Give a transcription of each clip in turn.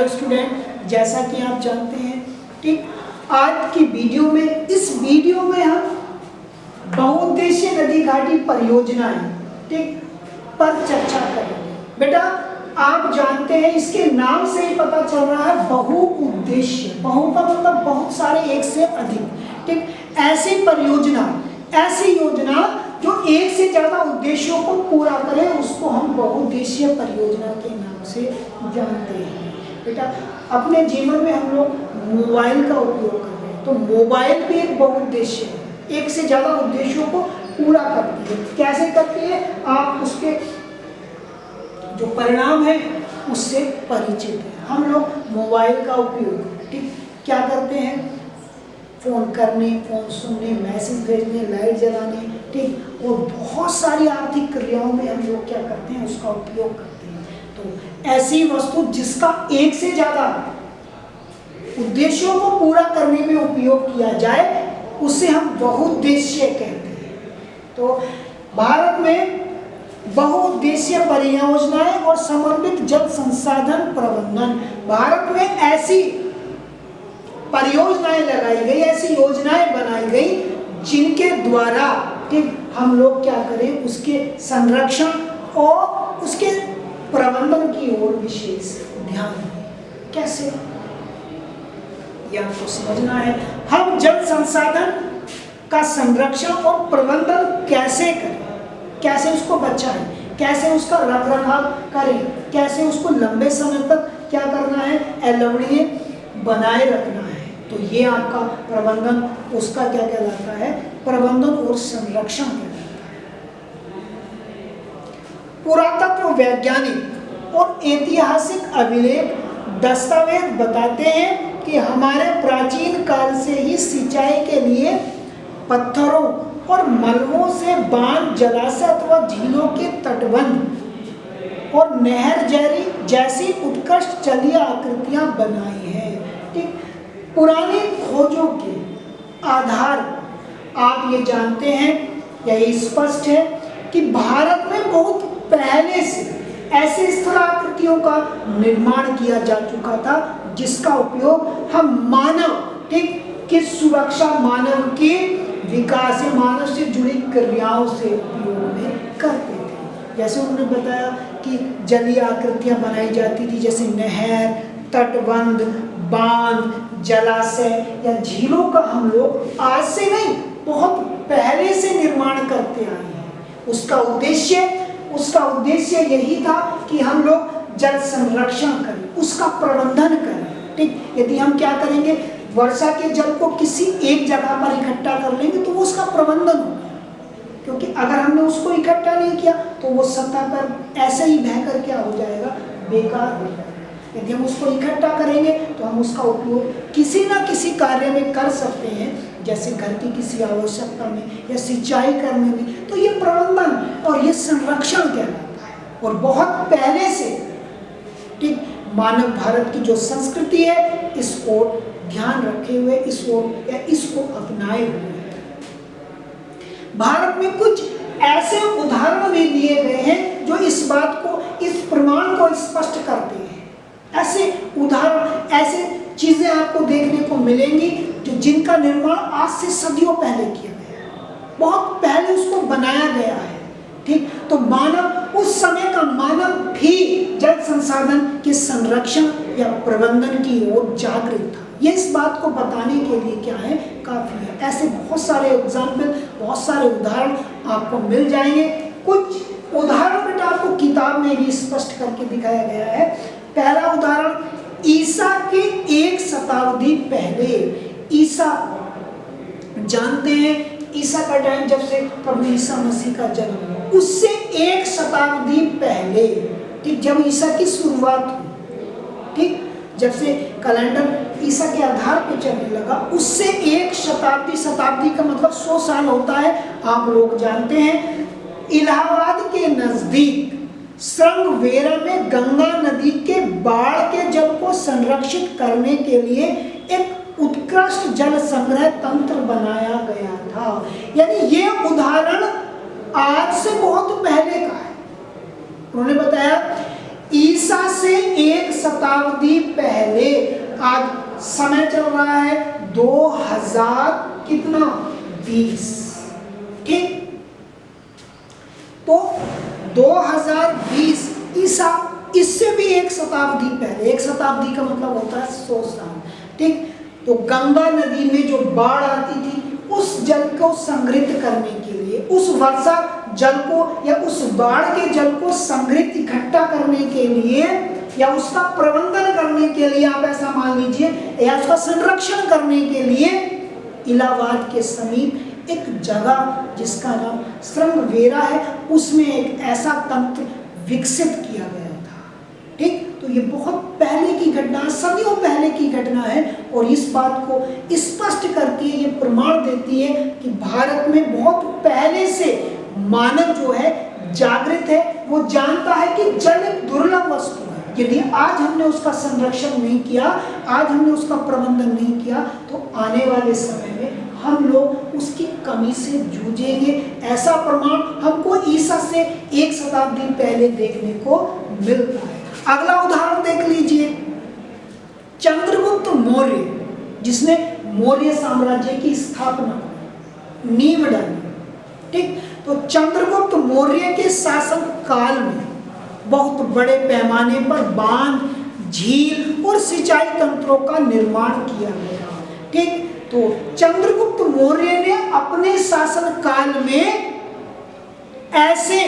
Hello student, जैसा कि आप जानते हैं, ठीक, आज की वीडियो में, इस वीडियो में हम बहुउद्देशीय नदी घाटी परियोजनाएं, ठीक, पर चर्चा करेंगे। बेटा आप जानते हैं, इसके नाम से ही पता चल रहा है बहुउद्देशीय। बहु का मतलब बहुत सारे, एक से अधिक, ठीक। ऐसी परियोजना, ऐसी योजना जो एक से ज्यादा उद्देश्यों को पूरा करे, उसको हम बहुउद्देशीय परियोजना के नाम से जानते हैं। बेटा अपने जीवन में हम लोग मोबाइल का उपयोग कर रहे हैं, तो मोबाइल भी एक बहुउद्देशीय है, एक से ज्यादा उद्देश्यों को पूरा करती है। कैसे करती है, आप उसके जो परिणाम है उससे परिचित है। हम लोग मोबाइल का उपयोग, ठीक, क्या करते हैं, फोन करने, फोन सुनने, मैसेज भेजने, लाइट जलाने, ठीक, और बहुत सारी आर्थिक क्रियाओं में हम लोग क्या करते हैं, उसका उपयोग करते हैं। तो ऐसी वस्तु जिसका एक से ज्यादा उद्देश्यों को पूरा करने में उपयोग किया जाए, उसे हम बहुउद्देशीय कहते हैं। तो भारत में बहुउद्देशीय परियोजनाएं और समर्पित जल संसाधन प्रबंधन, भारत में ऐसी परियोजनाएं लगाई गई, ऐसी योजनाएं बनाई गई जिनके द्वारा, ठीक, हम लोग क्या करें, उसके संरक्षण और उसके प्रबंधन की ओर विशेष ध्यान दें। कैसे, यह आपको समझना है। हम जल संसाधन का संरक्षण और प्रबंधन कैसे करें, कैसे उसको बचाएं, कैसे उसका रखरखाव करें, कैसे उसको लंबे समय तक क्या करना है, अलवणीय बनाए रखना है। तो ये आपका प्रबंधन, उसका क्या कहलाता है, प्रबंधन और संरक्षण कहलाता है। पुरातत्व वैज्ञानिक और ऐतिहासिक अभिलेख दस्तावेज बताते हैं कि हमारे प्राचीन काल से ही सिंचाई के लिए पत्थरों और मलबों से बांध, जलाशय अथवा झीलों के तटबंध और नहर जैसी उत्कृष्ट जलीय आकृतियां बनाई हैं। ठीक, पुरानी खोजों के आधार आप ये जानते हैं, यही स्पष्ट है कि भारत में बहुत पहले से ऐसे स्थलाकृतियों का निर्माण किया जा चुका था जिसका उपयोग हम मानव, ठीक, की सुरक्षा, मानव के विकास या मानव से जुड़ी क्रियाओं से उपयोग में करते थे। जैसे उन्होंने बताया कि जलीय आकृतियां बनाई जाती थी, जैसे नहर, तटबंध, बांध, जलाशय या झीलों का हम लोग आज से नहीं, बहुत पहले से निर्माण करते आए हैं। उसका उद्देश्य यही था कि हम लोग जल संरक्षण करें, उसका प्रबंधन करें। ठीक, यदि हम क्या करेंगे, वर्षा के जल को किसी एक जगह पर इकट्ठा कर लेंगे तो वो उसका प्रबंधन होगा, क्योंकि अगर हमने उसको इकट्ठा नहीं किया तो वो सतह पर ऐसे ही बहकर क्या हो जाएगा, बेकार हो जाएगा। यदि हम उसको इकट्ठा करेंगे तो हम उसका उपयोग किसी ना किसी कार्य में कर सकते हैं, जैसे घर की किसी आवश्यकता में या सिंचाई करने में। तो ये प्रबंधन और ये संरक्षण कहलाता है। और बहुत पहले से, ठीक, मानव भारत की जो संस्कृति है, इसको ध्यान रखे हुए, इसको अपनाए हुए हैं। भारत में कुछ ऐसे उदाहरण भी दिए गए हैं जो इस बात को, इस प्रमाण को स्पष्ट करते हैं। ऐसे उदाहरण, ऐसे चीजें आपको देखने को मिलेंगी जिनका निर्माण आज से सदियों पहले किया गया है, बहुत पहले उसको बनाया गया है। ठीक, तो मानव, उस समय का मानव भी जल संसाधन के संरक्षण या प्रबंधन की ओर जागृत था। ये इस बात को बताने के लिए क्या है, काफी है। ऐसे बहुत सारे एग्जाम्पल, बहुत सारे उदाहरण आपको मिल जाएंगे। कुछ उदाहरण बेटा आपको किताब में भी स्पष्ट करके दिखाया गया है। पहला उदाहरण, ईसा के 1 शताब्दी पहले, ईसा जानते हैं, ईसा का टाइम जब से प्रभु ईसा मसीह का जन्म हुआ, उससे 1 शताब्दी पहले, ठीक, जब ईसा की शुरुआत हुई, ठीक, जब से कैलेंडर ईसा के आधार पर चलने लगा, उससे 1 शताब्दी, शताब्दी का मतलब 100 साल होता है, आप लोग जानते हैं। इलाहाबाद के नजदीक श्रृंगवेरा में गंगा नदी के बाढ़ के जल को संरक्षित करने के लिए एक उत्कृष्ट जल संग्रह तंत्र बनाया गया था। यानी ये उदाहरण आज से बहुत पहले का है। उन्होंने बताया ईसा से 1 शताब्दी पहले, आज समय चल रहा है 2020, ठीक। तो 2020 ईसा, इससे भी 1 शताब्दी पहले, 1 शताब्दी का मतलब होता है 100 साल, ठीक। तो गंगा नदी में जो बाढ़ आती थी, उस जल को संग्रहित करने के लिए, उस वर्षा जल को या उस बाढ़ के जल को संग्रहित इकट्ठा करने के लिए या उसका प्रबंधन करने के लिए, आप ऐसा मान लीजिए, या उसका संरक्षण करने के लिए इलाहाबाद के समीप एक जगह जिसका नाम श्रृंगवेरा है, उसमें एक ऐसा तंत्र विकसित किया गया था, ठीक। तो ये बहुत पहले की घटना, सदियों पहले की घटना है, और इस बात को स्पष्ट करके ये प्रमाण देती है कि भारत में बहुत पहले से मानव जो है जागृत है, वो जानता है कि जल एक दुर्लभ वस्तु है। यदि आज हमने उसका संरक्षण नहीं किया, आज हमने उसका प्रबंधन नहीं किया, तो आने वाले समय में हम लोग उसकी कमी से जूझेंगे। ऐसा प्रमाण हमको ईसा से 1 शताब्दी पहले देखने को मिलता है। अगला उदाहरण देख लीजिए, चंद्रगुप्त मौर्य, जिसने मौर्य साम्राज्य की स्थापना, नींव डाली, ठीक। तो चंद्रगुप्त मौर्य के शासन काल में बहुत बड़े पैमाने पर बांध, झील और सिंचाई तंत्रों का निर्माण किया गया, ठीक। तो चंद्रगुप्त मौर्य ने अपने शासन काल में ऐसे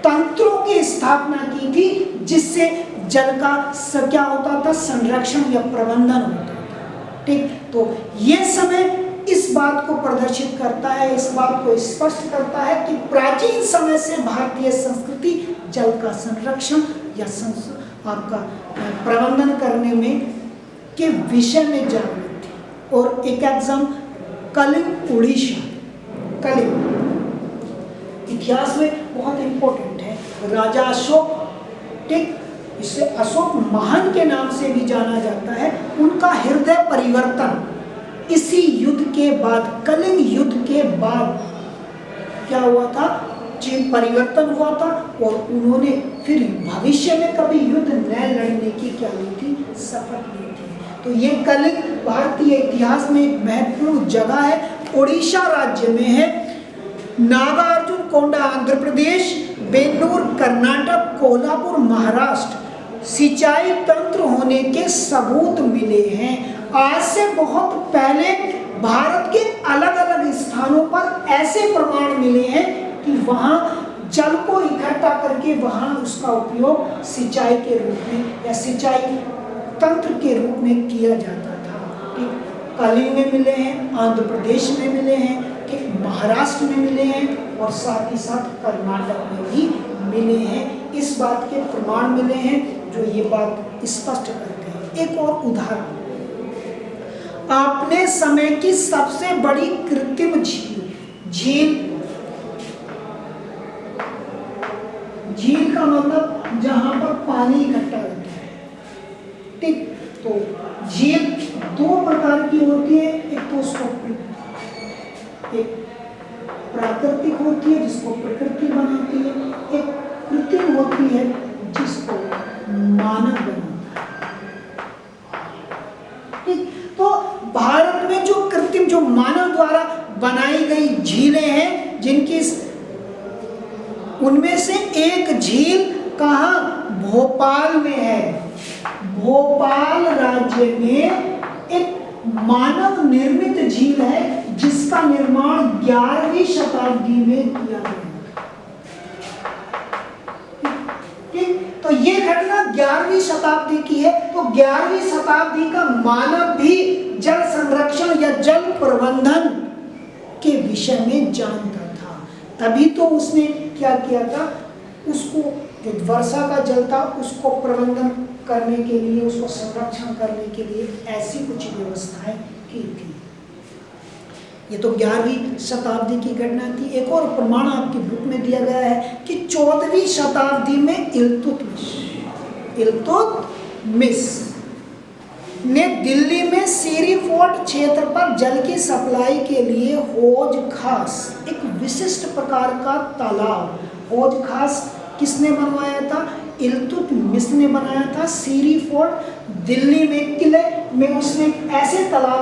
तंत्रों की स्थापना की थी जिससे जल का क्या होता था, संरक्षण या प्रबंधन होता था, ठीक। तो ये समय इस बात को प्रदर्शित करता है, इस बात को स्पष्ट करता है कि प्राचीन समय से भारतीय संस्कृति जल का संरक्षण या आपका प्रबंधन करने में के विषय में जागृत थी। और एक एग्जाम, कलिंग उड़ीसा, कलिंग इतिहास में बहुत इंपॉर्टेंट है, राजा अशोक, ठीक, इसे अशोक महान के नाम से भी जाना जाता है। उनका हृदय परिवर्तन इसी युद्ध के बाद, कलिंग युद्ध के बाद क्या हुआ था, परिवर्तन हुआ था, और उन्होंने फिर भविष्य में कभी युद्ध न लड़ने की क्या ली थी, शपथ ली थी। तो ये कलिंग भारतीय इतिहास में एक महत्वपूर्ण जगह है, उड़ीसा राज्य में है। नागार्जुन कोंडा आंध्र प्रदेश, बेल्लूर कर्नाटक, कोल्हापुर महाराष्ट्र सिंचाई तंत्र होने के सबूत मिले हैं। आज से बहुत पहले भारत के अलग अलग स्थानों पर ऐसे प्रमाण मिले हैं कि वहाँ जल को इकट्ठा करके वहाँ उसका उपयोग सिंचाई के रूप में या सिंचाई तंत्र के रूप में किया जाता था, ठीक। कलिंग में मिले हैं, आंध्र प्रदेश में मिले हैं, ठीक, महाराष्ट्र में मिले हैं, और साथ ही साथ कर्नाटक में भी मिले हैं। इस बात के प्रमाण मिले हैं जो ये बात स्पष्ट करते हैं। एक और उदाहरण, अपने समय की सबसे बड़ी कृत्रिम झील, झील का मतलब जहां पर पानी इकट्ठा होता है, ठीक। तो झील 2 प्रकार की होती है, एक तो उसको एक प्राकृतिक होती है जिसको प्रकृति बनाती है, एक कृत्रिम होती है जिसको मानव बनाता है, ठीक। तो भारत में जो कृत्रिम, जो मानव द्वारा बनाई गई झीलें हैं, जिनकी उनमें से एक झील कहाँ, भोपाल में है। भोपाल राज्य में एक मानव निर्मित झील है जिसका निर्माण 11वीं शताब्दी में किया गया। तो ये घटना 11वीं शताब्दी की है। तो 11वीं शताब्दी का मानव भी जल संरक्षण या जल प्रबंधन के विषय में जानता था, तभी तो उसने क्या किया था, उसको जो वर्षा का जल था उसको प्रबंधन करने के लिए, उसको संरक्षण करने के लिए ऐसी कुछ व्यवस्थाएं की थी। ये तो 11वीं शताब्दी की घटना थी। एक और प्रमाण आपकी बुक में दिया गया है कि 14वीं शताब्दी में इल्तुतमिश ने दिल्ली में सीरी फोर्ट क्षेत्र पर जल की सप्लाई के लिए हौज खास, एक विशिष्ट प्रकार का तालाब, हौज खास किसने बनवाया था, इल्तुतमिश ने बनाया था। सीरी फोर्ट दिल्ली में किले में उसने ऐसे तालाब